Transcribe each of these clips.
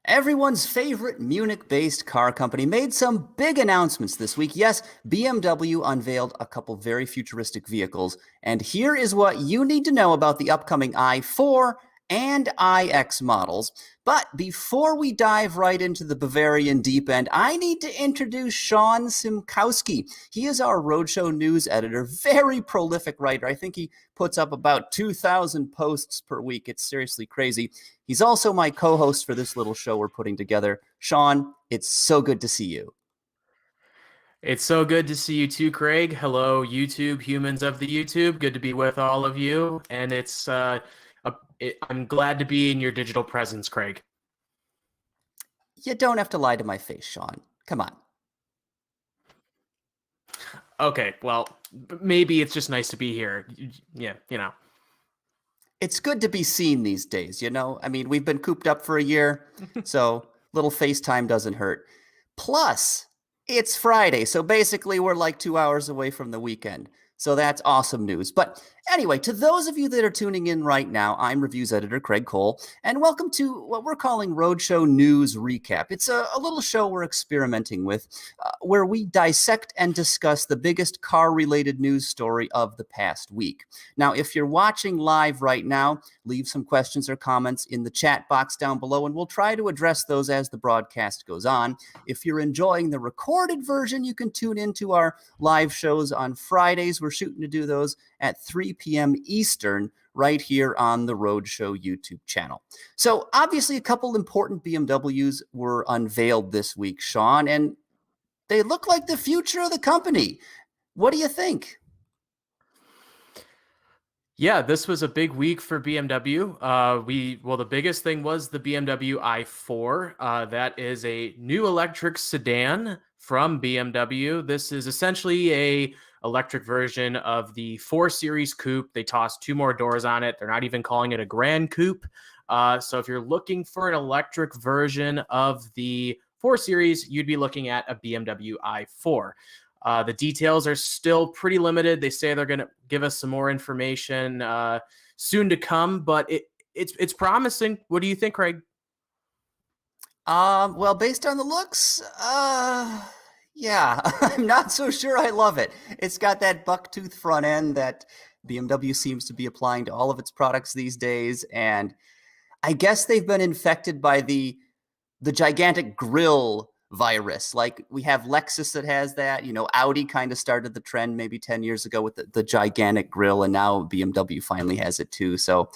Everyone's favorite Munich-based car company made some big announcements this week. Yes, BMW unveiled a couple very futuristic vehicles, and here is what you need to know about the upcoming i4 and iX models. But before we dive right into the Bavarian deep end, I need to introduce Szymkoski. He is our Roadshow News editor, very prolific writer. I think he puts up about 2,000 posts per week. It's seriously crazy. He's also my co-host for this little show we're putting together. Sean, it's so good to see you. It's so good to see you too, Craig. Hello, YouTube, humans of the YouTube. Good to be with all of you. And I'm glad to be in your digital presence, Craig. You don't have to lie to my face, Sean. Come on. Okay, well, maybe it's just nice to be here. Yeah, It's good to be seen these days, you know? I mean, we've been cooped up for a year, so little FaceTime doesn't hurt. Plus, it's Friday, so basically we're like 2 hours away from the weekend. So that's awesome news. But anyway, to those of you that are tuning in right now, I'm reviews editor Craig Cole, and welcome to what we're calling Roadshow News Recap. It's a little show we're experimenting with where we dissect and discuss the biggest car-related news story of the past week. Now, if you're watching live right now, leave some questions or comments in the chat box down below, and we'll try to address those as the broadcast goes on. If you're enjoying the recorded version, you can tune into our live shows on Fridays. We're shooting to do those at 3 p.m. Eastern right here on the Roadshow YouTube channel. So obviously a couple important BMWs were unveiled this week, Sean, and they look like the future of the company. What do you think? Yeah, this was a big week for BMW. The biggest thing was the BMW i4. That is a new electric sedan from BMW. This is essentially a electric version of the 4 Series coupe. They tossed 2 more doors on it. They're not even calling it a Grand Coupe. So if you're looking for an electric version of the 4 Series, you'd be looking at a BMW i4. The details are still pretty limited. They say they're going to give us some more information soon to come, but it's promising. What do you think, Craig? Well, based on the looks, yeah, I'm not so sure I love it. It's got that bucktooth front end that BMW seems to be applying to all of its products these days, and I guess they've been infected by the gigantic grille virus. Like we have Lexus that has that, you know, Audi kind of started the trend maybe 10 years ago with the gigantic grille, and now BMW finally has it too. So,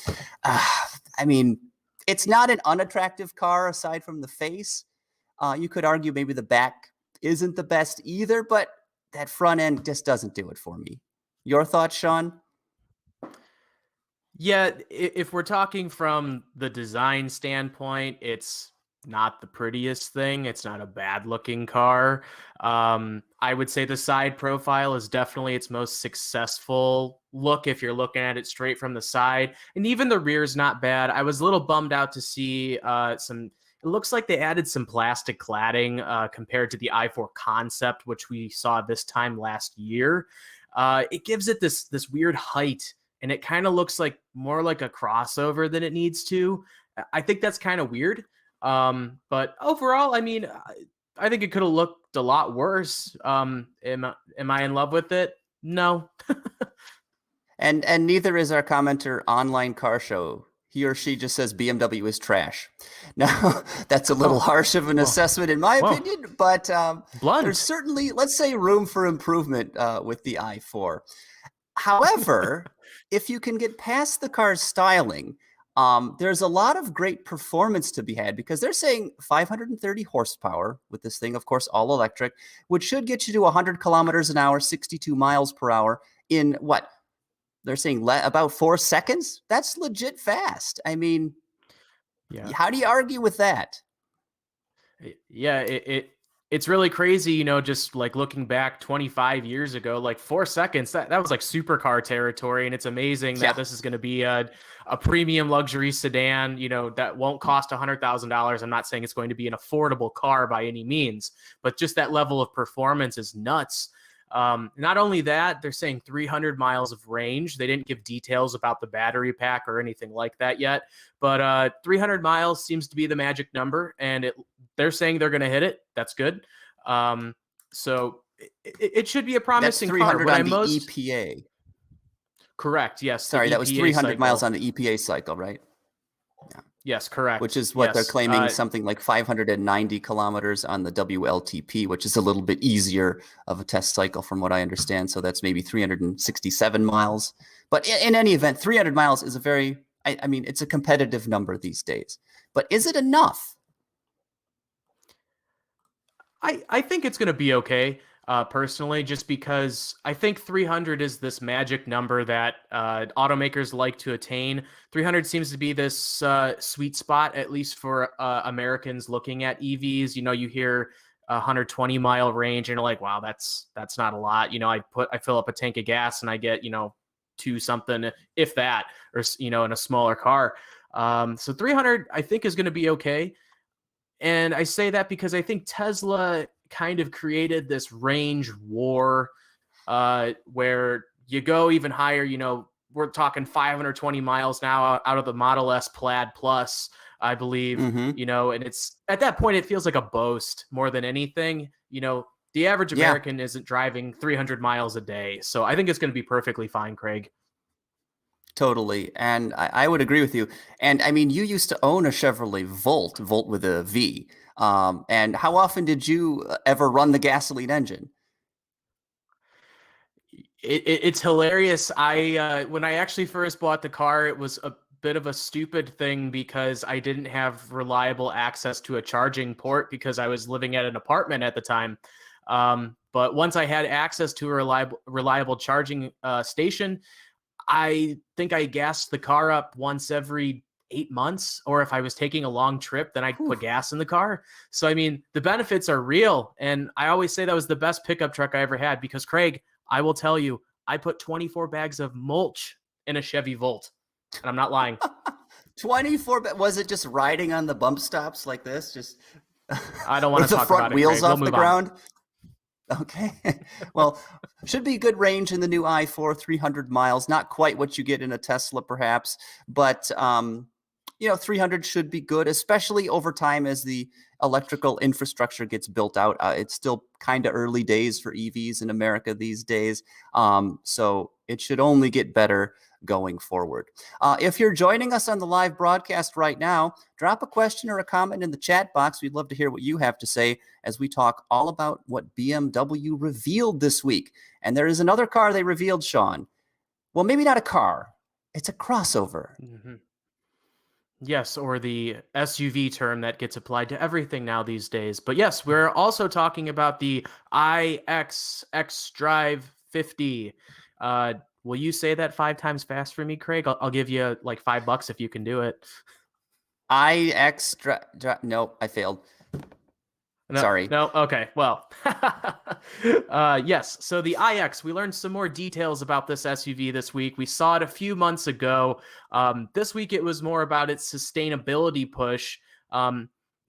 I mean, it's not an unattractive car aside from the face. You could argue maybe the back isn't the best either, but that front end just doesn't do it for me. Your thoughts, Sean? Yeah, if we're talking from the design standpoint, it's not the prettiest thing. It's not a bad looking car. I would say the side profile is definitely its most successful look if you're looking at it straight from the side. And even the rear is not bad. I was a little bummed out to see it looks like they added some plastic cladding compared to the i4 concept, which we saw this time last year. It gives it this weird height, and it kind of looks like more like a crossover than it needs to. I think that's kind of weird. But overall, I mean, I think it could have looked a lot worse. Am I in love with it? No. And neither is our commenter Online Car Show. He or she just says BMW is trash. Now, that's a little harsh of an assessment in my opinion, but there's certainly, let's say, room for improvement with the i4. However, if you can get past the car's styling, there's a lot of great performance to be had because they're saying 530 horsepower with this thing, of course, all electric, which should get you to 100 kilometers an hour, 62 miles per hour in what? They're saying about 4 seconds? That's legit fast. I mean, yeah. How do you argue with that? Yeah, it's really crazy, you know, just like looking back 25 years ago, like 4 seconds, that was like supercar territory. And it's amazing that this is going to be a premium luxury sedan, you know, that won't cost $100,000. I'm not saying it's going to be an affordable car by any means, but just that level of performance is nuts. Not only that, they're saying 300 miles of range. They didn't give details about the battery pack or anything like that yet, but 300 miles seems to be the magic number, and they're saying they're going to hit it. That's good. So it should be a promising That's 300 car. on the EPA. Correct. Yes. Sorry, that was 300 cycle. miles on the EPA cycle, right? Yeah. Yes, correct. Which is what they're claiming, something like 590 kilometers on the WLTP, which is a little bit easier of a test cycle from what I understand. So that's maybe 367 miles. But in any event, 300 miles is I mean, it's a competitive number these days. But is it enough? I think it's going to be okay, personally, just because I think 300 is this magic number that automakers like to attain. 300 seems to be this sweet spot, at least for Americans looking at EVs. You hear 120-mile range, and you're like, wow, that's not a lot. I fill up a tank of gas and I get, 2 something, if that, or in a smaller car. So 300, I think, is going to be okay. And I say that because I think Tesla kind of created this range war where you go even higher. We're talking 520 miles now out of the Model S Plaid Plus, I believe, Mm-hmm. and it's at that point, it feels like a boast more than anything. The average American isn't driving 300 miles a day. So I think it's going to be perfectly fine, Craig. Totally. And I would agree with you. And I mean, you used to own a Chevrolet Volt with a V. And how often did you ever run the gasoline engine? It's hilarious. When I actually first bought the car, it was a bit of a stupid thing because I didn't have reliable access to a charging port because I was living at an apartment at the time. But once I had access to a reliable charging station, I think I gassed the car up once every 8 months, or if I was taking a long trip, then I put gas in the car. So, I mean, the benefits are real. And I always say that was the best pickup truck I ever had because, Craig, I will tell you, I put 24 bags of mulch in a Chevy Volt. And I'm not lying. 24, was it just riding on the bump stops like this? Just I don't want to talk about it, wheels Craig. off the ground? Okay. Well, should be good range in the new i4, 300 miles. Not quite what you get in a Tesla, perhaps, but 300 should be good, especially over time as the electrical infrastructure gets built out. It's still kind of early days for EVs in America these days, so it should only get better going forward. If you're joining us on the live broadcast right now, drop a question or a comment in the chat box. We'd love to hear what you have to say as we talk all about what BMW revealed this week. And there is another car they revealed, Sean. Well, maybe not a car. It's a crossover. Mm-hmm. Yes, or the SUV term that gets applied to everything now these days. But yes, we're also talking about the iX xDrive 50. Will you say that 5 times fast for me, Craig? I'll give you like $5 if you can do it. Nope, I failed. No, Sorry. No. Okay. Well, yes. So the iX, we learned some more details about this SUV this week. We saw it a few months ago. This week, it was more about its sustainability push.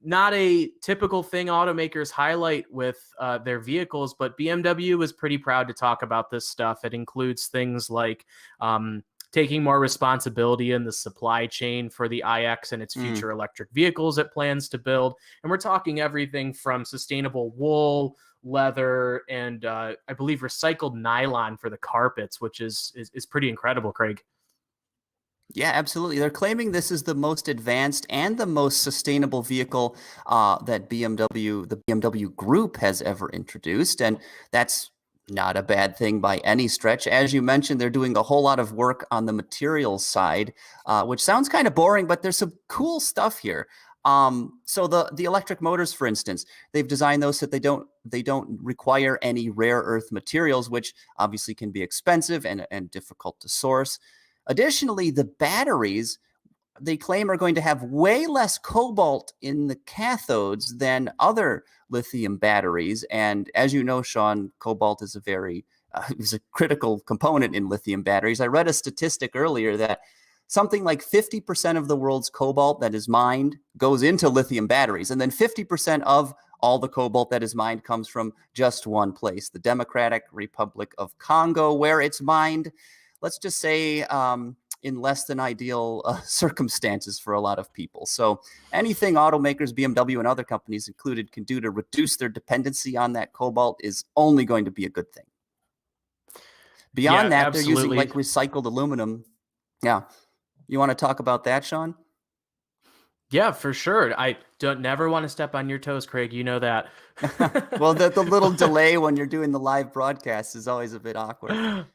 Not a typical thing automakers highlight with their vehicles, but BMW was pretty proud to talk about this stuff. It includes things like taking more responsibility in the supply chain for the iX and its future electric vehicles it plans to build. And we're talking everything from sustainable wool, leather, and I believe recycled nylon for the carpets, which is pretty incredible, Craig. Yeah, absolutely. They're claiming this is the most advanced and the most sustainable vehicle that the BMW Group has ever introduced. And that's not a bad thing by any stretch. As you mentioned, they're doing a whole lot of work on the materials side, which sounds kind of boring, but there's some cool stuff here. So the electric motors, for instance, they've designed those so that they don't require any rare earth materials, which obviously can be expensive and difficult to source. Additionally, the batteries, they claim, are going to have way less cobalt in the cathodes than other lithium batteries. And as you know, Sean, cobalt is is a critical component in lithium batteries. I read a statistic earlier that something like 50% of the world's cobalt that is mined goes into lithium batteries. And then 50% of all the cobalt that is mined comes from just one place, the Democratic Republic of Congo, where it's mined, let's just say, in less than ideal circumstances for a lot of people. So anything automakers, BMW and other companies included, can do to reduce their dependency on that cobalt is only going to be a good thing. Beyond that, they're using like recycled aluminum. Yeah. You want to talk about that, Sean? Yeah, for sure. I don't never want to step on your toes, Craig. You know that. Well, the little delay when you're doing the live broadcast is always a bit awkward.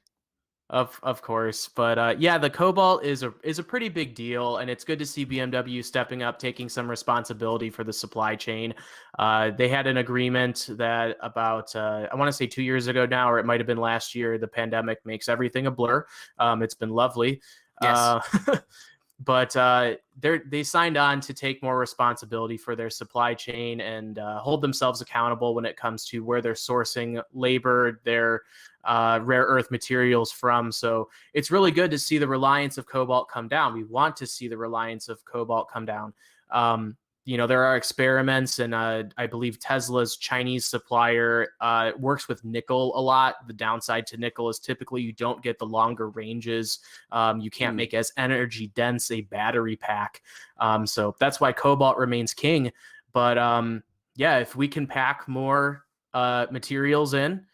Of course, but yeah, the cobalt is a pretty big deal, and it's good to see BMW stepping up, taking some responsibility for the supply chain. They had an agreement that about I want to say 2 years ago now, or it might have been last year. The pandemic makes everything a blur. It's been lovely. Yes. But they signed on to take more responsibility for their supply chain and hold themselves accountable when it comes to where they're sourcing labor, their rare earth materials from. So it's really good to see the reliance of cobalt come down. We want to see the reliance of cobalt come down. There are experiments, and I believe Tesla's Chinese supplier works with nickel a lot. The downside to nickel is typically you don't get the longer ranges. You can't make as energy dense a battery pack. So that's why cobalt remains king. But yeah, if we can pack more materials in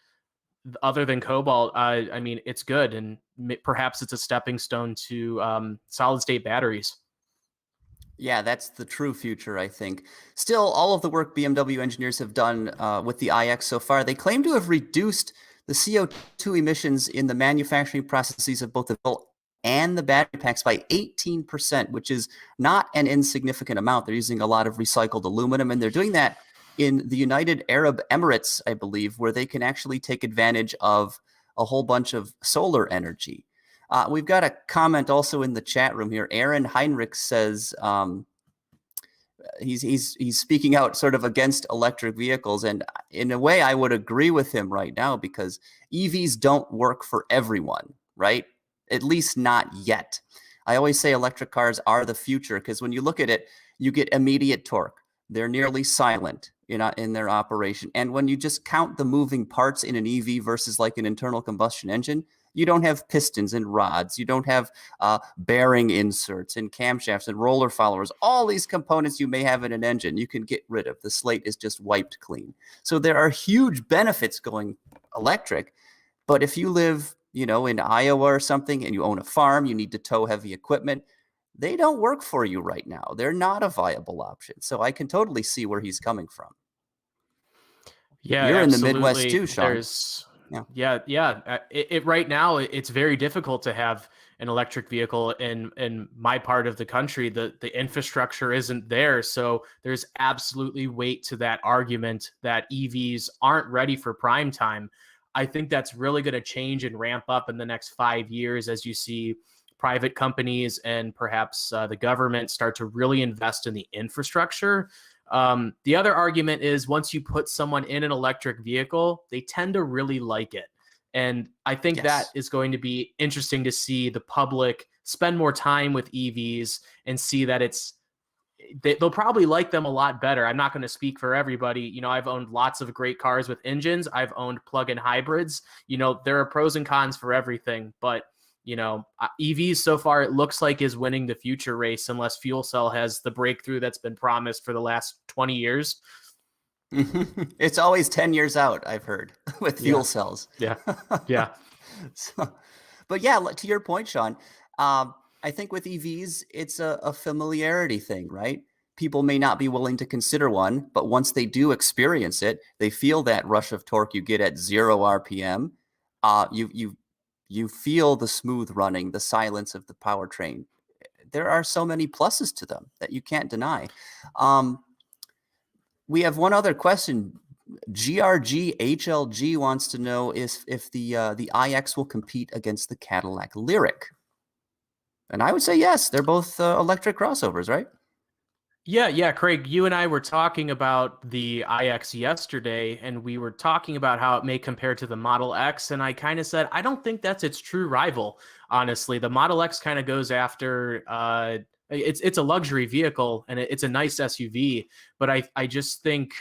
other than cobalt, I mean, it's good. And perhaps it's a stepping stone to solid state batteries. Yeah, that's the true future, I think. Still, all of the work BMW engineers have done with the iX so far, they claim to have reduced the CO2 emissions in the manufacturing processes of both the vehicle and the battery packs by 18%, which is not an insignificant amount. They're using a lot of recycled aluminum, and they're doing that in the United Arab Emirates, I believe, where they can actually take advantage of a whole bunch of solar energy. We've got a comment also in the chat room here. Aaron Heinrich says he's speaking out sort of against electric vehicles, and in a way, I would agree with him right now because EVs don't work for everyone, right? At least not yet. I always say electric cars are the future because when you look at it, you get immediate torque. They're nearly silent in their operation, and when you just count the moving parts in an EV versus like an internal combustion engine, you don't have pistons and rods. You don't have bearing inserts and camshafts and roller followers. All these components you may have in an engine, you can get rid of. The slate is just wiped clean. So there are huge benefits going electric. But if you live, in Iowa or something and you own a farm, you need to tow heavy equipment, they don't work for you right now. They're not a viable option. So I can totally see where he's coming from. Yeah, you're absolutely. In the Midwest too, Sean. Yeah. It right now, it's very difficult to have an electric vehicle in my part of the country. The infrastructure isn't there. So there's absolutely weight to that argument that EVs aren't ready for prime time. I think that's really going to change and ramp up in the next 5 years as you see private companies and perhaps the government start to really invest in the infrastructure. The other argument is once you put someone in an electric vehicle, they tend to really like it. And I think that is going to be interesting to see the public spend more time with EVs and see that they'll probably like them a lot better. I'm not going to speak for everybody. I've owned lots of great cars with engines. I've owned plug-in hybrids. There are pros and cons for everything, but EVs so far, it looks like is winning the future race unless fuel cell has the breakthrough that's been promised for the last 20 years. It's always 10 years out, I've heard, with fuel cells. Yeah. But yeah, to your point, Sean, I think with EVs, it's a familiarity thing, right? People may not be willing to consider one, but once they do experience it, they feel that rush of torque you get at 0 RPM. You feel the smooth running, the silence of the powertrain. There are so many pluses to them that you can't deny. We have one other question. GRG HLG wants to know if the iX will compete against the Cadillac Lyriq. And I would say yes. They're both electric crossovers, right? Yeah, Craig, you and I were talking about the iX yesterday, and we were talking about how it may compare to the Model X, and I kind of said, I don't think that's its true rival, honestly. The Model X kind of goes after, it's a luxury vehicle, and it's a nice SUV, but I just think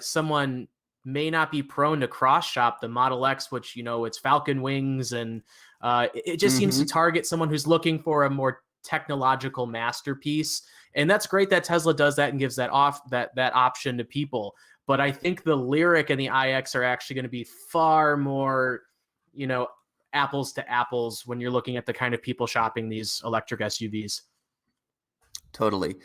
someone may not be prone to cross shop the Model X, which, it's Falcon wings, and it just seems to target someone who's looking for a more technological masterpiece. And that's great that Tesla does that and gives that option to people. But I think the Lyriq and the iX are actually going to be far more, apples to apples when you're looking at the kind of people shopping these electric SUVs. Totally.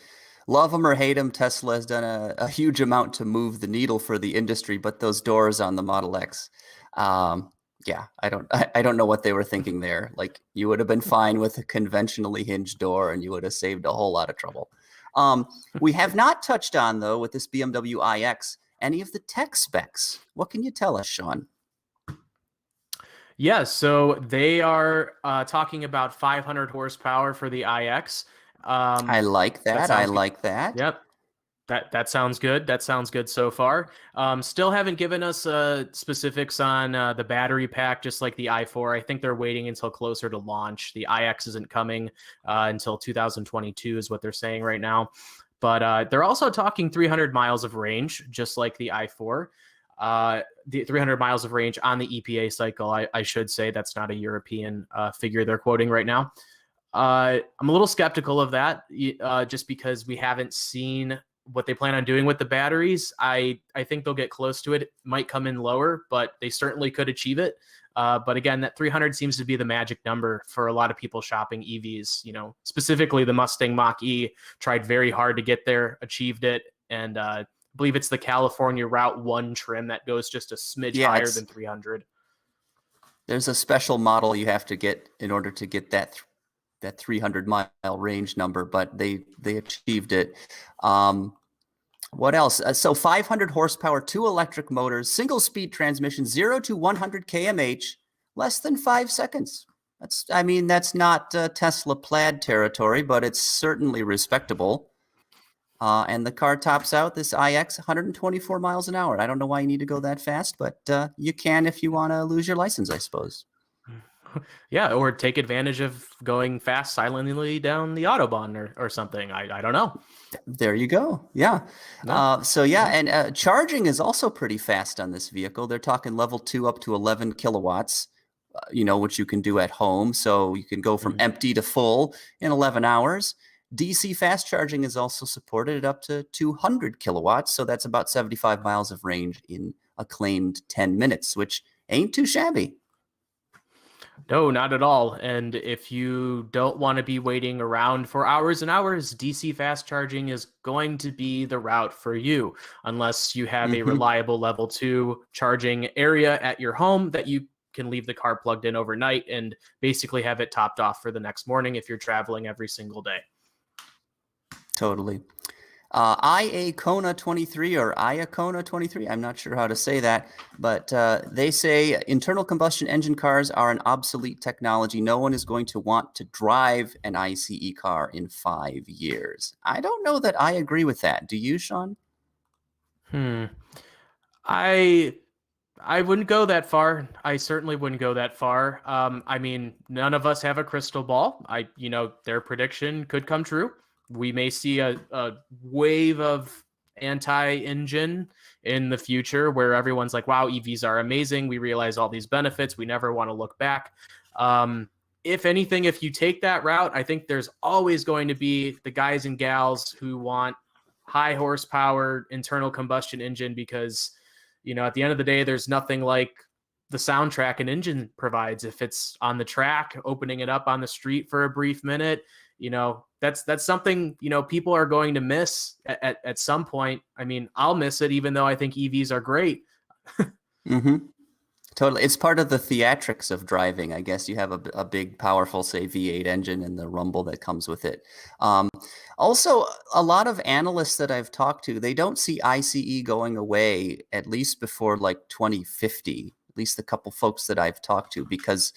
Love them or hate them, Tesla has done a huge amount to move the needle for the industry, but those doors on the Model X, yeah, I don't know what they were thinking there. Like, you would have been fine with a conventionally hinged door and you would have saved a whole lot of trouble. We have not touched on, though, with this BMW iX, any of the tech specs. What can you tell us, Sean? Yeah, so they are talking about 500 horsepower for the iX. I like that. I like that. Yep. That sounds good. That sounds good so far. Still haven't given us specifics on the battery pack, just like the i4. I think they're waiting until closer to launch. The iX isn't coming until 2022 is what they're saying right now. But they're also talking 300 miles of range, just like the i4. The 300 miles of range on the EPA cycle, I should say. That's not a European figure they're quoting right now. I'm a little skeptical of that, just because we haven't seen what they plan on doing with the batteries. I think they'll get close to it. It might come in lower, but they certainly could achieve it. But again, that 300 seems to be the magic number for a lot of people shopping EVs. Specifically the Mustang Mach-E tried very hard to get there, achieved it, and I believe it's the California Route 1 trim that goes just a smidge higher than 300. There's a special model you have to get in order to get that 300-mile range number, but they achieved it. What else? So 500 horsepower, 2 electric motors, single-speed transmission, 0 to 100 km/h, less than 5 seconds. That's not Tesla Plaid territory, but it's certainly respectable. And the car tops out, this iX, 124 miles an hour. I don't know why you need to go that fast, but you can if you want to lose your license, I suppose. Yeah, or take advantage of going fast silently down the Autobahn or something. I don't know. There you go. Yeah. No. And charging is also pretty fast on this vehicle. They're talking level 2 up to 11 kilowatts, which you can do at home. So you can go from empty to full in 11 hours. DC fast charging is also supported at up to 200 kilowatts. So that's about 75 miles of range in a claimed 10 minutes, which ain't too shabby. No, not at all. And if you don't want to be waiting around for hours and hours, DC fast charging is going to be the route for you, unless you have a reliable level 2 charging area at your home that you can leave the car plugged in overnight and basically have it topped off for the next morning if you're traveling every single day. Totally. Iacona 23 or Iacona 23, I'm not sure how to say that, but they say internal combustion engine cars are an obsolete technology. No one is going to want to drive an ICE car in 5 years. I don't know that I agree with that. Do you, Sean? I wouldn't go that far. I certainly wouldn't go that far. None of us have a crystal ball. Their prediction could come true. We may see a wave of anti-engine in the future where everyone's like, wow, EVs are amazing. We realize all these benefits. We never want to look back. If anything, if you take that route, I think there's always going to be the guys and gals who want high horsepower internal combustion engine because, at the end of the day, there's nothing like the soundtrack an engine provides. If it's on the track, opening it up on the street for a brief minute, that's something, people are going to miss at some point. I'll miss it, even though I think EVs are great. Totally. It's part of the theatrics of driving. I guess you have a big, powerful, say, V8 engine and the rumble that comes with it. Also, a lot of analysts that I've talked to, they don't see ICE going away at least before like 2050, at least the couple folks that I've talked to, because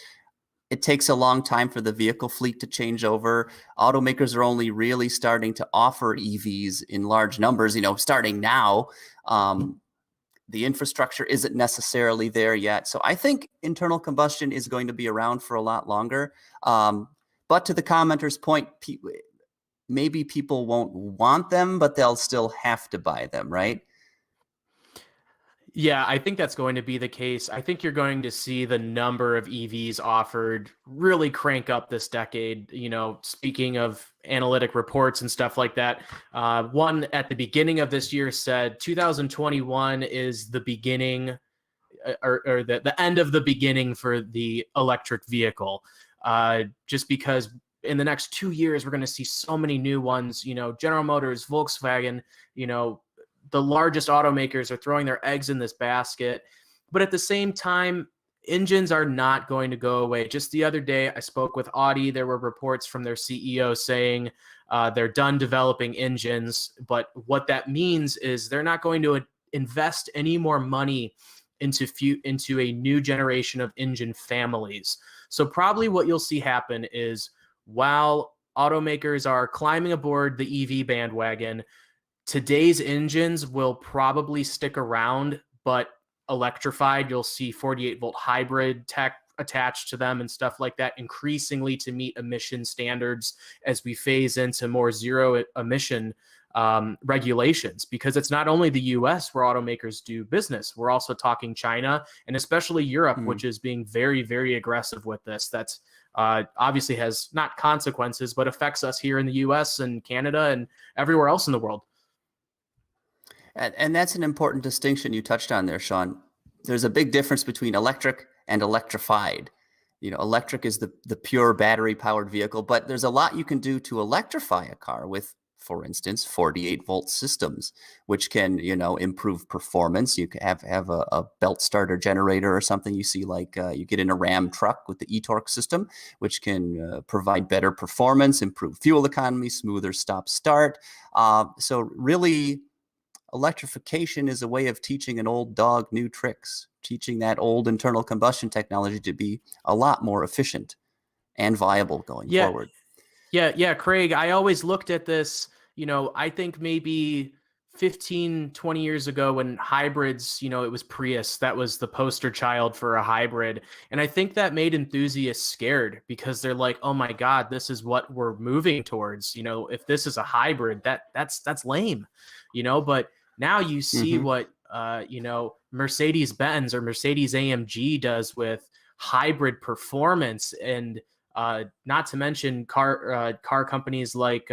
it takes a long time for the vehicle fleet to change over. Automakers are only really starting to offer EVs in large numbers, starting now. The infrastructure isn't necessarily there yet. So I think internal combustion is going to be around for a lot longer. But to the commenter's point, maybe people won't want them, but they'll still have to buy them, right? Yeah, I think that's going to be the case. I think you're going to see the number of EVs offered really crank up this decade. Speaking of analytic reports and stuff like that, one at the beginning of this year said 2021 is the beginning or the end of the beginning for the electric vehicle. Just because in the next 2 years, we're going to see so many new ones, General Motors, Volkswagen, the largest automakers are throwing their eggs in this basket. But at the same time, engines are not going to go away. Just the other day, I spoke with Audi. There were reports from their CEO saying they're done developing engines. But what that means is they're not going to invest any more money into a new generation of engine families. So probably what you'll see happen is while automakers are climbing aboard the EV bandwagon, today's engines will probably stick around, but electrified. You'll see 48-volt hybrid tech attached to them and stuff like that, increasingly to meet emission standards as we phase into more zero emission regulations, because it's not only the US where automakers do business. We're also talking China and especially Europe, which is being very, very aggressive with this. That's obviously has not consequences, but affects us here in the US and Canada and everywhere else in the world. And that's an important distinction you touched on there, Sean. There's a big difference between electric and electrified. Electric is the pure battery-powered vehicle, but there's a lot you can do to electrify a car with, for instance, 48-volt systems, which can, improve performance. You can have a belt starter generator or something you see like you get in a Ram truck with the e-torque system, which can provide better performance, improve fuel economy, smoother stop-start. So really, electrification is a way of teaching an old dog new tricks, teaching that old internal combustion technology to be a lot more efficient and viable going forward. Yeah, Craig, I always looked at this, I think maybe 15, 20 years ago when hybrids, it was Prius, that was the poster child for a hybrid. And I think that made enthusiasts scared because they're like, oh my God, this is what we're moving towards. If this is a hybrid, that's lame, but now you see what, Mercedes-Benz or Mercedes-AMG does with hybrid performance, and not to mention car companies like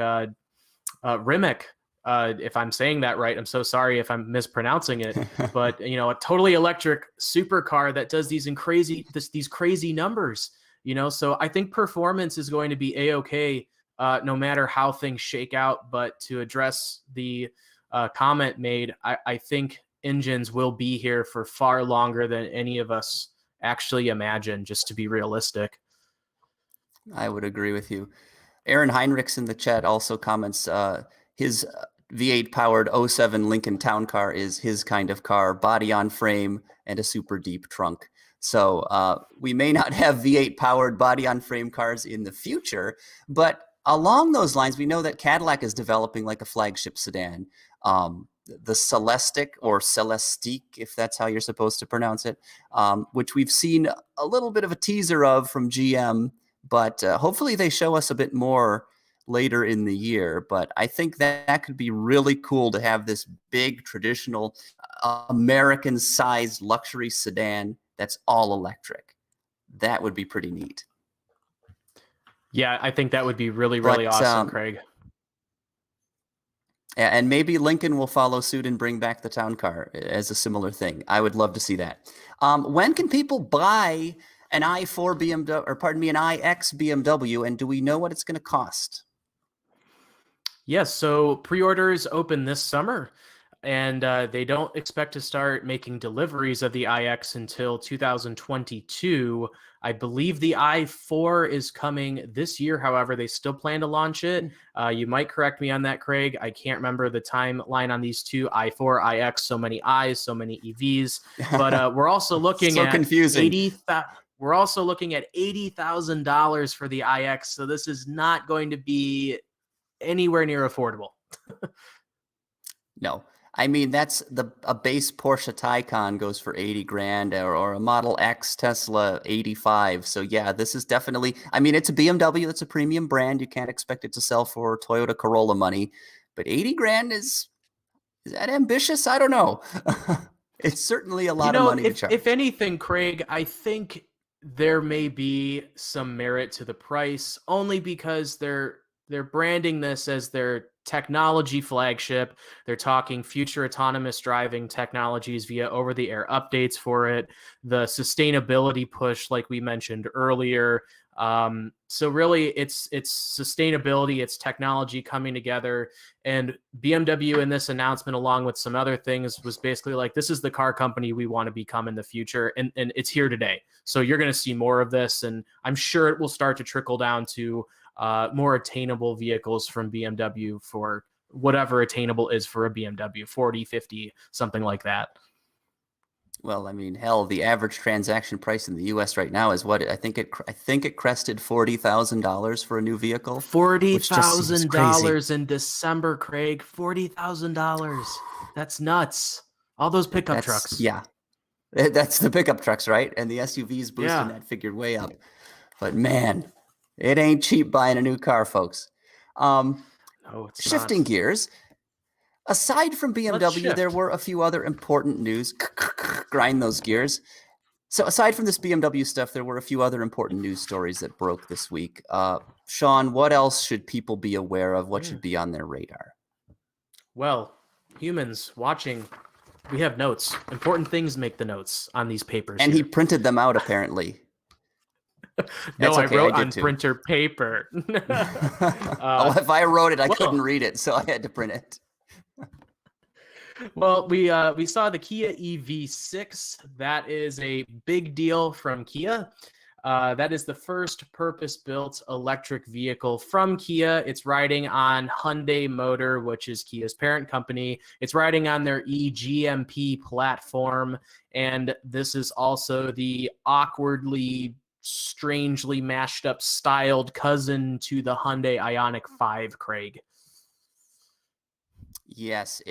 Rimac. If I'm saying that right, I'm so sorry if I'm mispronouncing it. But a totally electric supercar that does these crazy numbers. So I think performance is going to be a-okay no matter how things shake out. But to address the comment made, I think engines will be here for far longer than any of us actually imagine, just to be realistic. I would agree with you. Aaron Heinrichs in the chat also comments his V8 powered 07 Lincoln Town Car is his kind of car, body on frame and a super deep trunk. So we may not have V8 powered body on frame cars in the future, but along those lines, we know that Cadillac is developing like a flagship sedan. The Celestiq or Celestiq, if that's how you're supposed to pronounce it, which we've seen a little bit of a teaser of from GM, but hopefully they show us a bit more later in the year. But I think that could be really cool to have this big traditional American-sized luxury sedan that's all electric. That would be pretty neat. Yeah, I think that would be really, really awesome, Craig. And maybe Lincoln will follow suit and bring back the town car as a similar thing. I would love to see that. When can people buy an i4 BMW, or pardon me, an iX BMW, and do we know what it's going to cost? Yes, so pre-orders open this summer, and they don't expect to start making deliveries of the iX until 2022. I believe the i4 is coming this year. However, they still plan to launch it. You might correct me on that, Craig. I can't remember the timeline on these two, i4, iX, so many I's, so many EVs. But we're also looking so at confusing. We're also looking at $80,000 for the iX. So this is not going to be anywhere near affordable. No. I mean, that's a base Porsche Taycan goes for 80 grand, or a Model X Tesla 85. So yeah, this is definitely, I mean, it's a BMW. It's a premium brand. You can't expect it to sell for Toyota Corolla money, but 80 grand is that ambitious? I don't know. It's certainly a lot of money to charge. If anything, Craig, I think there may be some merit to the price, only because they're branding this as their technology flagship. They're talking future autonomous driving technologies via over-the-air updates for it, the sustainability push, like we mentioned earlier. So really, it's sustainability, it's technology coming together, and BMW in this announcement, along with some other things, was basically like, this is the car company we want to become in the future, and it's here today. So you're going to see more of this, and I'm sure it will start to trickle down to more attainable vehicles from BMW, for whatever attainable is for a BMW, 40, 50, something like that. Well, I mean, hell, the average transaction price in the U.S. right now is what? I think it crested $40,000 for a new vehicle. $40,000 in December, Craig. $40,000. That's nuts. All those pickup trucks. Yeah, that's the pickup trucks, right? And the SUVs boosting that figure way up. But man, it ain't cheap buying a new car, folks. No, it's shifting not. gears. Aside from BMW, there were a few other important news. Grind those gears. So aside from this BMW stuff, there were a few other important news stories that broke this week. Sean, what else should people be aware of? What should be on their radar? Well, humans watching, we have notes. Important things make the notes on these papers. And he printed them out, apparently. No, I wrote on printer paper. If I wrote it, I couldn't read it, so I had to print it. Well, we saw the Kia EV6. That is a big deal from Kia. That is the first purpose-built electric vehicle from Kia. It's riding on Hyundai Motor, which is Kia's parent company. It's riding on their eGMP platform, and this is also the awkwardly, strangely mashed up styled cousin to the Hyundai Ioniq 5, Craig. Yes,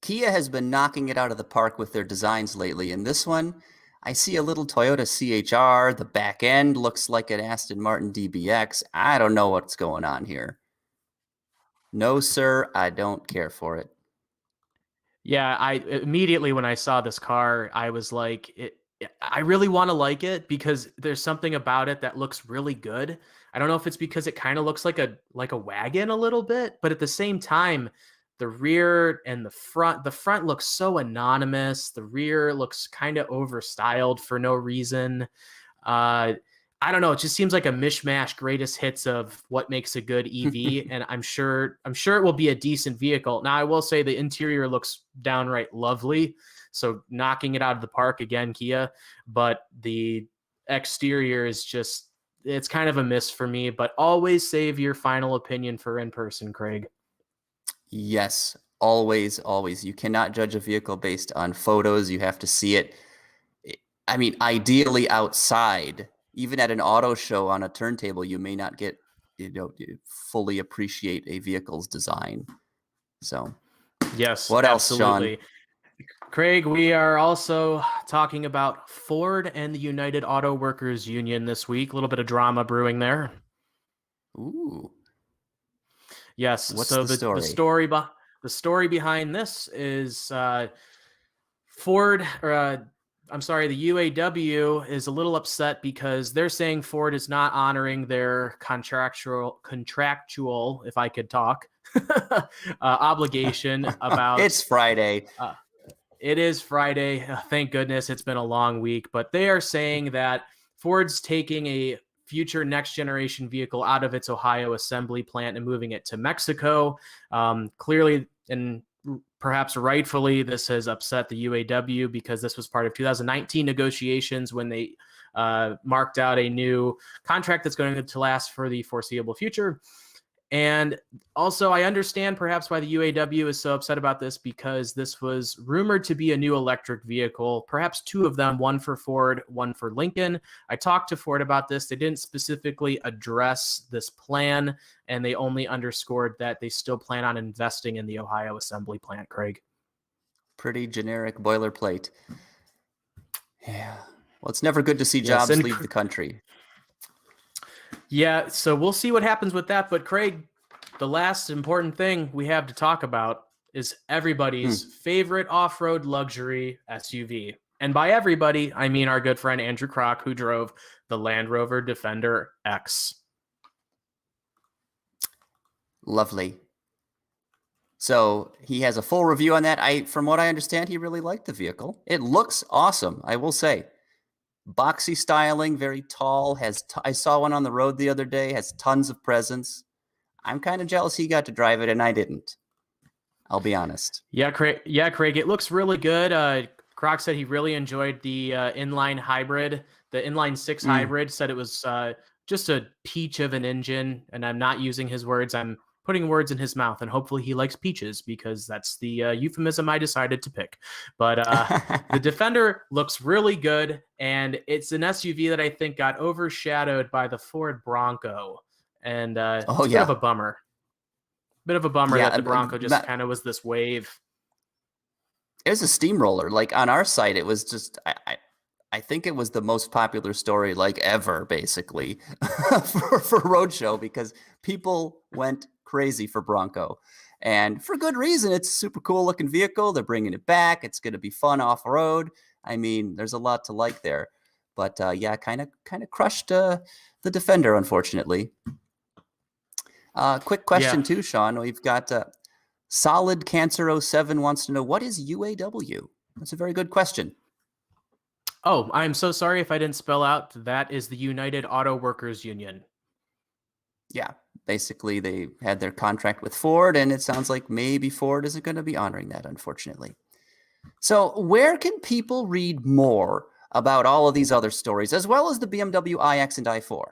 Kia has been knocking it out of the park with their designs lately. In this one, I see a little Toyota CHR. The back end looks like an Aston Martin DBX. I don't know what's going on here. No, sir, I don't care for it. Yeah, I immediately when I saw this car, I was like, I really want to like it because there's something about it that looks really good. I don't know if it's because it kind of looks like a wagon a little bit, but at the same time, the rear and the front looks so anonymous. The rear looks kind of overstyled for no reason. I don't know. It just seems like a mishmash greatest hits of what makes a good EV. And I'm sure it will be a decent vehicle. Now, I will say the interior looks downright lovely. So knocking it out of the park again, Kia, but the exterior is just, it's kind of a miss for me, but always save your final opinion for in person, Craig. Yes, always, always. You cannot judge a vehicle based on photos. You have to see it. I mean, ideally outside, even at an auto show on a turntable, you may not get, fully appreciate a vehicle's design. So, yes, what absolutely. else, Sean? Craig, we are also talking about Ford and the United Auto Workers Union this week. A little bit of drama brewing there. Ooh. Yes. What's so the story? The story behind this is Ford, or I'm sorry, the UAW is a little upset because they're saying Ford is not honoring their contractual, if I could talk, obligation about. It's Friday. It is Friday. Thank goodness. It's been a long week, but they are saying that Ford's taking a future next generation vehicle out of its Ohio assembly plant and moving it to Mexico. Clearly, and perhaps rightfully, this has upset the UAW because this was part of 2019 negotiations when they marked out a new contract that's going to last for the foreseeable future. And also, I understand perhaps why the UAW is so upset about this, because this was rumored to be a new electric vehicle, perhaps two of them, one for Ford, one for Lincoln. I talked to Ford about this. They didn't specifically address this plan, and they only underscored that they still plan on investing in the Ohio assembly plant, Craig. Pretty generic boilerplate. Yeah. Well, it's never good to see jobs leave the country. Yeah, so we'll see what happens with that. But Craig, the last important thing we have to talk about is Hmm. everybody's favorite off-road luxury SUV. And by everybody, I mean our good friend Andrew Kroc, who drove the Land Rover Defender X. Lovely. So he has a full review on that. From what I understand, he really liked the vehicle. It looks awesome, I will say. Boxy styling, very tall. I saw one on the road the other day. Has tons of presence. I'm kind of jealous he got to drive it and I didn't. I'll be honest. Yeah, Craig. Yeah, Craig. It looks really good. Croc said he really enjoyed the inline hybrid, the inline six hybrid. Said it was just a peach of an engine, and I'm not using his words. I'm putting words in his mouth, and hopefully he likes peaches because that's the euphemism I decided to pick. But the Defender looks really good, and it's an SUV that I think got overshadowed by the Ford Bronco, and it's a bit of a bummer. Bit of a bummer that the Bronco just kind of was this wave. It was a steamroller. Like on our site, it was just I think it was the most popular story like ever, basically, for Roadshow, because people went crazy for Bronco, and for good reason. It's a super cool looking vehicle. They're bringing it back. It's going to be fun off road. I mean, there's a lot to like there, but yeah, kind of crushed the Defender, unfortunately. Quick question too, Sean. We've got Solid Cancer 07 wants to know, what is UAW? That's a very good question. Oh, I'm so sorry if I didn't spell out. That is the United Auto Workers Union. Yeah, basically they had their contract with Ford, and it sounds like maybe Ford isn't going to be honoring that, unfortunately. So where can people read more about all of these other stories, as well as the BMW iX and i4?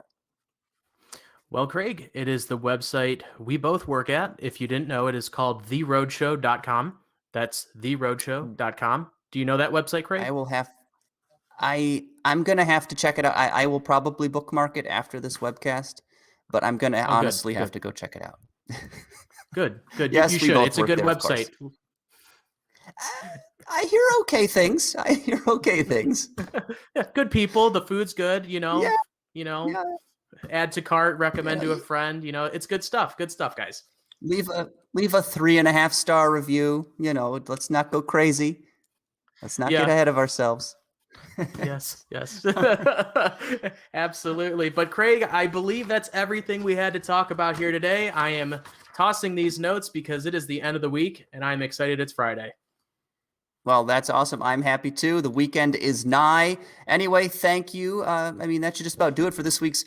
Well, Craig, it is the website we both work at. If you didn't know, it is called theroadshow.com. That's theroadshow.com. Do you know that website, Craig? I'm going to have to check it out. I will probably bookmark it after this webcast, but I'm going to honestly have to go check it out. Good. Yes, you should. It's a good website. I hear okay things. Yeah, good people. The food's good, Yeah. Add to cart, recommend to a friend. It's good stuff. Good stuff, guys. Leave a 3.5-star review. Let's not go crazy. Let's not get ahead of ourselves. Yes. Absolutely. But Craig, I believe that's everything we had to talk about here today. I am tossing these notes because it is the end of the week, and I'm excited it's Friday. Well, that's awesome. I'm happy too. The weekend is nigh. Anyway, thank you. That should just about do it for this week's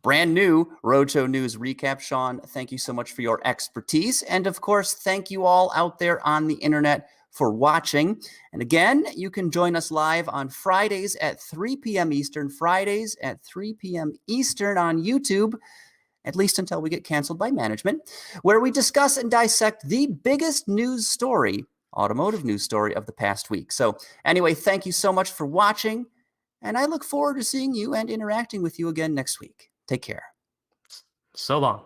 brand new Roadshow News Recap. Sean, thank you so much for your expertise. And of course, thank you all out there on the internet for watching. And again, you can join us live on Fridays at 3 p.m. Eastern, Fridays at 3 p.m. Eastern on YouTube, at least until we get canceled by management, where we discuss and dissect the biggest news story, automotive news story of the past week. So anyway, thank you so much for watching, and I look forward to seeing you and interacting with you again next week. Take care. So long.